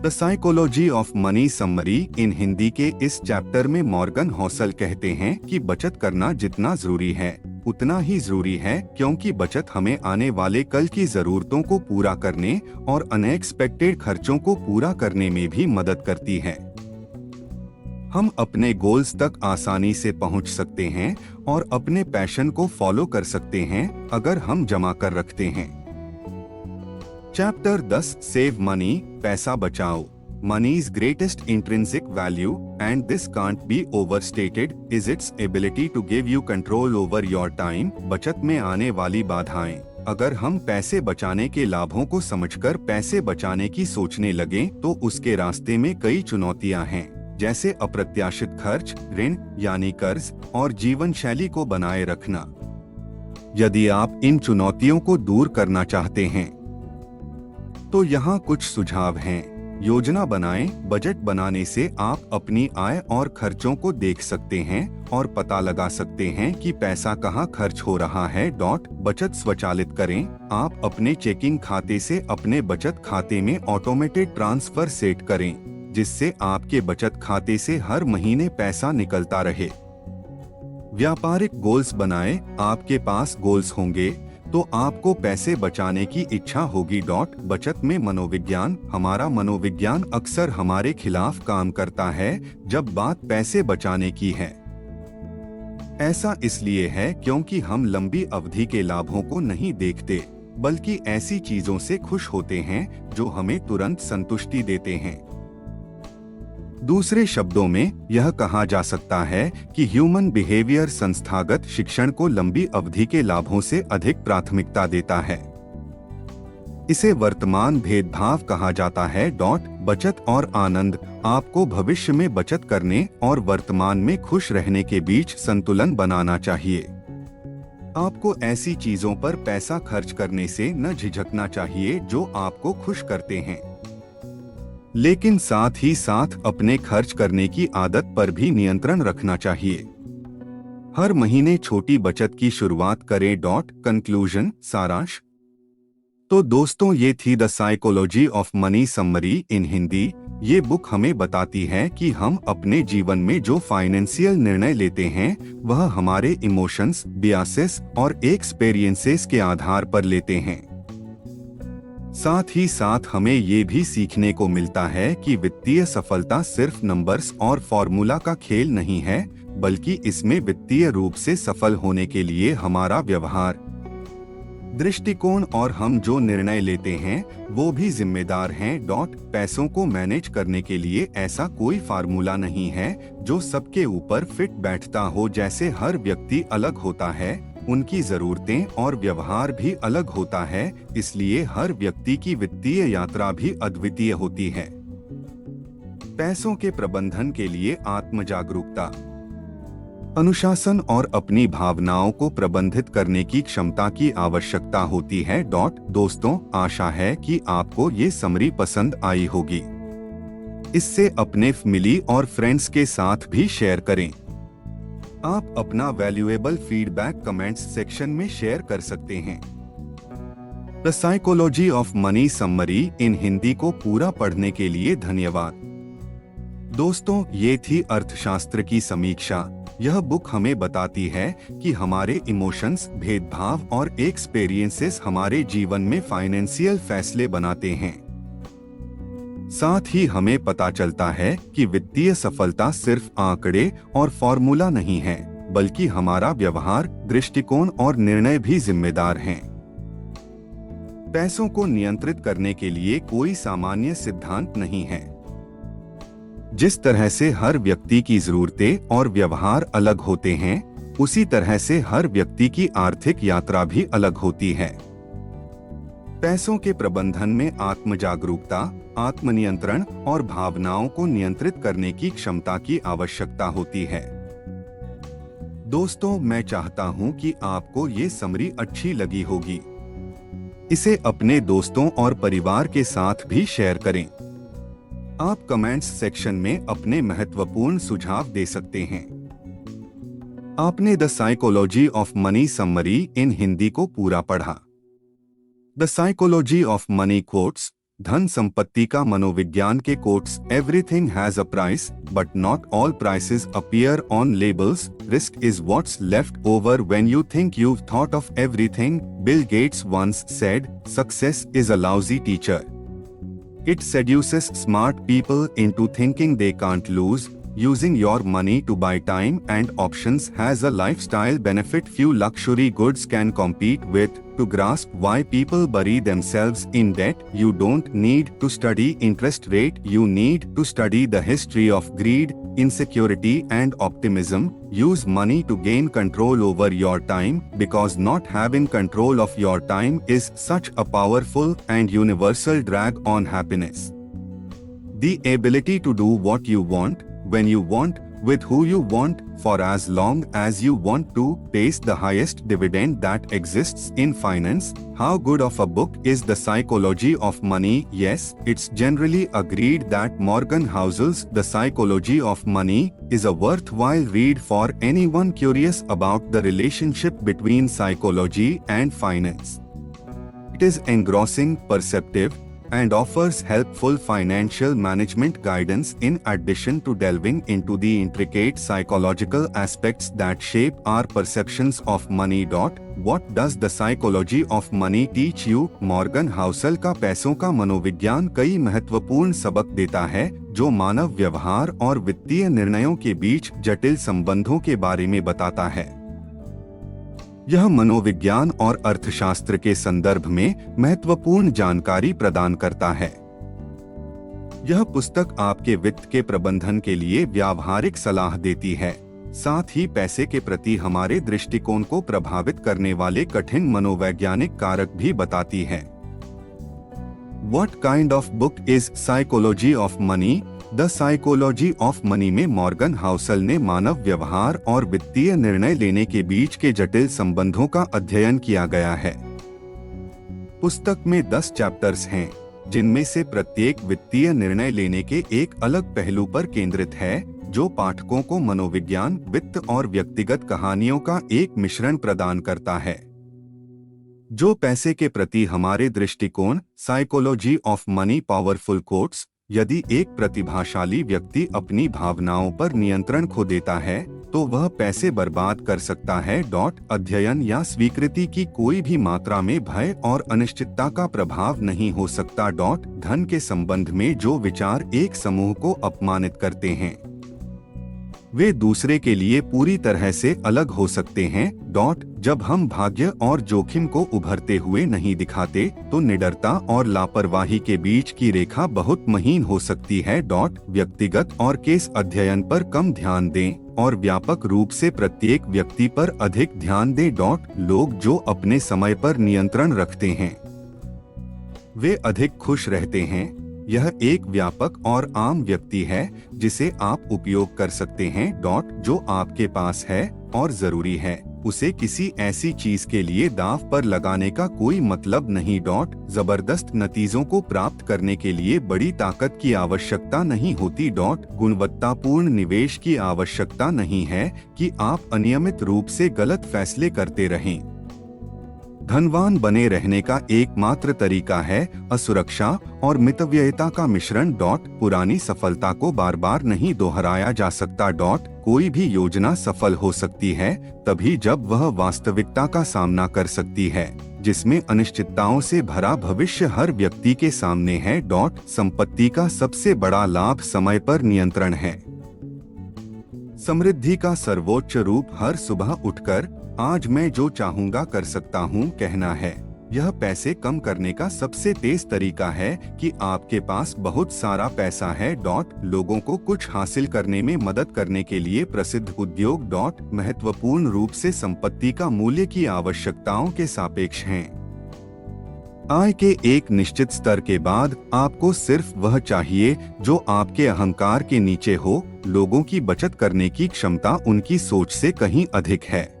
The psychology of money summary इन हिंदी के इस chapter में मॉर्गन हॉसल कहते हैं कि बचत करना जितना जरूरी है उतना ही जरूरी है, क्योंकि बचत हमें आने वाले कल की जरूरतों को पूरा करने और अनएक्सपेक्टेड खर्चों को पूरा करने में भी मदद करती है। हम अपने गोल्स तक आसानी से पहुंच सकते हैं और अपने पैशन को फॉलो कर सकते हैं अगर हम जमा कर रखते हैं। चैप्टर 10 सेव मनी, पैसा बचाओ। Money's greatest intrinsic value, and this can't be overstated, is its ability to give you control over your time। बचत में आने वाली बाधाएं। अगर हम पैसे बचाने के लाभों को समझकर पैसे बचाने की सोचने लगें तो उसके रास्ते में कई चुनौतियां हैं, जैसे अप्रत्याशित खर्च, ऋण यानी कर्ज और जीवन शैली को बनाए रखना। यदि आप इन चुनौतियों को दूर करना चाहते हैं तो यहाँ कुछ सुझाव हैं। योजना बनाएं। बजट बनाने से आप अपनी आय और खर्चों को देख सकते हैं और पता लगा सकते हैं कि पैसा कहाँ खर्च हो रहा है। बचत स्वचालित करें। आप अपने चेकिंग खाते से अपने बचत खाते में ऑटोमेटेड ट्रांसफर सेट करें, जिससे आपके बचत खाते से हर महीने पैसा निकलता रहे। व्यापारिक गोल्स बनाएं। आपके पास गोल्स होंगे तो आपको पैसे बचाने की इच्छा होगी। बचत में मनोविज्ञान। हमारा मनोविज्ञान अक्सर हमारे खिलाफ काम करता है जब बात पैसे बचाने की है। ऐसा इसलिए है क्योंकि हम लंबी अवधि के लाभों को नहीं देखते, बल्कि ऐसी चीजों से खुश होते हैं जो हमें तुरंत संतुष्टि देते हैं। दूसरे शब्दों में यह कहा जा सकता है कि ह्यूमन बिहेवियर संस्थागत शिक्षण को लंबी अवधि के लाभों से अधिक प्राथमिकता देता है। इसे वर्तमान भेदभाव कहा जाता है। बचत और आनंद। आपको भविष्य में बचत करने और वर्तमान में खुश रहने के बीच संतुलन बनाना चाहिए। आपको ऐसी चीजों पर पैसा खर्च करने से न झिझकना चाहिए जो आपको खुश करते हैं, लेकिन साथ ही साथ अपने खर्च करने की आदत पर भी नियंत्रण रखना चाहिए। हर महीने छोटी बचत की शुरुआत करें। कंक्लूजन, सारांश। तो दोस्तों, ये थी the psychology of money summary इन हिंदी। ये बुक हमें बताती है कि हम अपने जीवन में जो फाइनेंशियल निर्णय लेते हैं वह हमारे इमोशंस, बियासेस और एक्सपीरियंसेस के आधार पर लेते हैं। साथ ही साथ हमें ये भी सीखने को मिलता है कि वित्तीय सफलता सिर्फ नंबर्स और फॉर्मूला का खेल नहीं है, बल्कि इसमें वित्तीय रूप से सफल होने के लिए हमारा व्यवहार, दृष्टिकोण और हम जो निर्णय लेते हैं वो भी जिम्मेदार हैं। पैसों को मैनेज करने के लिए ऐसा कोई फार्मूला नहीं है जो सबके ऊपर फिट बैठता हो। जैसे हर व्यक्ति अलग होता है, उनकी जरूरतें और व्यवहार भी अलग होता है, इसलिए हर व्यक्ति की वित्तीय यात्रा भी अद्वितीय होती है। पैसों के प्रबंधन के लिए आत्म जागरूकता, अनुशासन और अपनी भावनाओं को प्रबंधित करने की क्षमता की आवश्यकता होती है। दोस्तों, आशा है कि आपको ये समरी पसंद आई होगी। इससे अपने फैमिली और फ्रेंड्स के साथ भी शेयर करें। आप अपना वैल्यूएबल फीडबैक कमेंट्स सेक्शन में शेयर कर सकते हैं। The psychology of money summary इन हिंदी को पूरा पढ़ने के लिए धन्यवाद। दोस्तों, ये थी अर्थशास्त्र की समीक्षा। यह बुक हमें बताती है कि हमारे इमोशंस, भेदभाव और एक्सपीरियंसेस हमारे जीवन में फाइनेंशियल फैसले बनाते हैं। साथ ही हमें पता चलता है कि वित्तीय सफलता सिर्फ आंकड़े और फॉर्मूला नहीं है, बल्कि हमारा व्यवहार, दृष्टिकोण और निर्णय भी जिम्मेदार हैं। पैसों को नियंत्रित करने के लिए कोई सामान्य सिद्धांत नहीं है। जिस तरह से हर व्यक्ति की जरूरतें और व्यवहार अलग होते हैं, उसी तरह से हर व्यक्ति की आर्थिक यात्रा भी अलग होती है। पैसों के प्रबंधन में आत्म जागरूकता, आत्मनियंत्रण और भावनाओं को नियंत्रित करने की क्षमता की आवश्यकता होती है। दोस्तों, मैं चाहता हूं कि आपको ये समरी अच्छी लगी होगी। इसे अपने दोस्तों और परिवार के साथ भी शेयर करें। आप कमेंट्स सेक्शन में अपने महत्वपूर्ण सुझाव दे सकते हैं। आपने the psychology of money summary इन हिंदी को पूरा पढ़ा। The psychology of money quotes. धन संपत्ति का मनोविज्ञान के quotes everything has a price but not all prices appear on labels, risk is what's left over when you think you've thought of everything, Bill Gates once said, success is a lousy teacher. It seduces smart people into thinking they can't lose. Using your money to buy time and options has a lifestyle benefit few luxury goods can compete with. To grasp why people bury themselves in debt, you don't need to study interest rate, you need to study the history of greed, insecurity and optimism. Use money to gain control over your time, because not having control of your time is such a powerful and universal drag on happiness. The ability to do what you want, when you want, with who you want, for as long as you want to, pays the highest dividend that exists in finance. How good of a book is The Psychology of Money? Yes, it's generally agreed that Morgan Housel's The Psychology of Money is a worthwhile read for anyone curious about the relationship between psychology and finance. It is engrossing, perceptive, and offers helpful financial management guidance in addition to delving into the intricate psychological aspects that shape our perceptions of money. What does the psychology of money teach you? Morgan Housel का पैसों का मनोविज्ञान कई महत्वपूर्ण सबक देता है जो मानव व्यवहार और वित्तीय निर्णयों के बीच जटिल संबंधों के बारे में बताता है। यह मनोविज्ञान और अर्थशास्त्र के संदर्भ में महत्वपूर्ण जानकारी प्रदान करता है। यह पुस्तक आपके वित्त के प्रबंधन के लिए व्यावहारिक सलाह देती है, साथ ही पैसे के प्रति हमारे दृष्टिकोण को प्रभावित करने वाले कठिन मनोवैज्ञानिक कारक भी बताती है। What kind of book is Psychology of Money? The psychology of money में मॉर्गन हाउसल ने मानव व्यवहार और वित्तीय निर्णय लेने के बीच के जटिल संबंधों का अध्ययन किया गया है। पुस्तक में 10 चैप्टर्स हैं, जिनमें से प्रत्येक वित्तीय निर्णय लेने के एक अलग पहलू पर केंद्रित है, जो पाठकों को मनोविज्ञान, वित्त और व्यक्तिगत कहानियों का एक मिश्रण प्रदान करता है। जो पैसे के प्रति हमारे दृष्टिकोण, psychology of money powerful quotes. यदि एक प्रतिभाशाली व्यक्ति अपनी भावनाओं पर नियंत्रण खो देता है, तो वह पैसे बर्बाद कर सकता है। अध्ययन या स्वीकृति की कोई भी मात्रा में भय और अनिश्चितता का प्रभाव नहीं हो सकता। धन के संबंध में जो विचार एक समूह को अपमानित करते हैं, वे दूसरे के लिए पूरी तरह से अलग हो सकते हैं। जब हम भाग्य और जोखिम को उभरते हुए नहीं दिखाते, तो निडरता और लापरवाही के बीच की रेखा बहुत महीन हो सकती है। व्यक्तिगत और केस अध्ययन पर कम ध्यान दें और व्यापक रूप से प्रत्येक व्यक्ति पर अधिक ध्यान दें। लोग जो अपने समय पर नियंत्रण रखते हैं, वे अधिक खुश रहते हैं। यह एक व्यापक और आम व्यक्ति है जिसे आप उपयोग कर सकते हैं। जो आपके पास है और जरूरी है, उसे किसी ऐसी चीज के लिए दांव पर लगाने का कोई मतलब नहीं। जबरदस्त नतीजों को प्राप्त करने के लिए बड़ी ताकत की आवश्यकता नहीं होती। गुणवत्तापूर्ण निवेश की आवश्यकता नहीं है कि आप अनियमित रूप से गलत फैसले करते रहें। धनवान बने रहने का एकमात्र तरीका है असुरक्षा और मितव्ययिता का मिश्रण। पुरानी सफलता को बार बार नहीं दोहराया जा सकता। कोई भी योजना सफल हो सकती है तभी जब वह वास्तविकता का सामना कर सकती है, जिसमें अनिश्चितताओं से भरा भविष्य हर व्यक्ति के सामने है। संपत्ति का सबसे बड़ा लाभ समय पर नियंत्रण है। समृद्धि का सर्वोच्च रूप हर सुबह उठकर आज मैं जो चाहूंगा कर सकता हूं कहना है। यह पैसे कम करने का सबसे तेज तरीका है कि आपके पास बहुत सारा पैसा है। लोगों को कुछ हासिल करने में मदद करने के लिए प्रसिद्ध उद्योग महत्वपूर्ण रूप से संपत्ति का मूल्य की आवश्यकताओं के सापेक्ष हैं। आय के एक निश्चित स्तर के बाद आपको सिर्फ वह चाहिए जो आपके अहंकार के नीचे हो। लोगों की बचत करने की क्षमता उनकी सोच से कहीं अधिक है।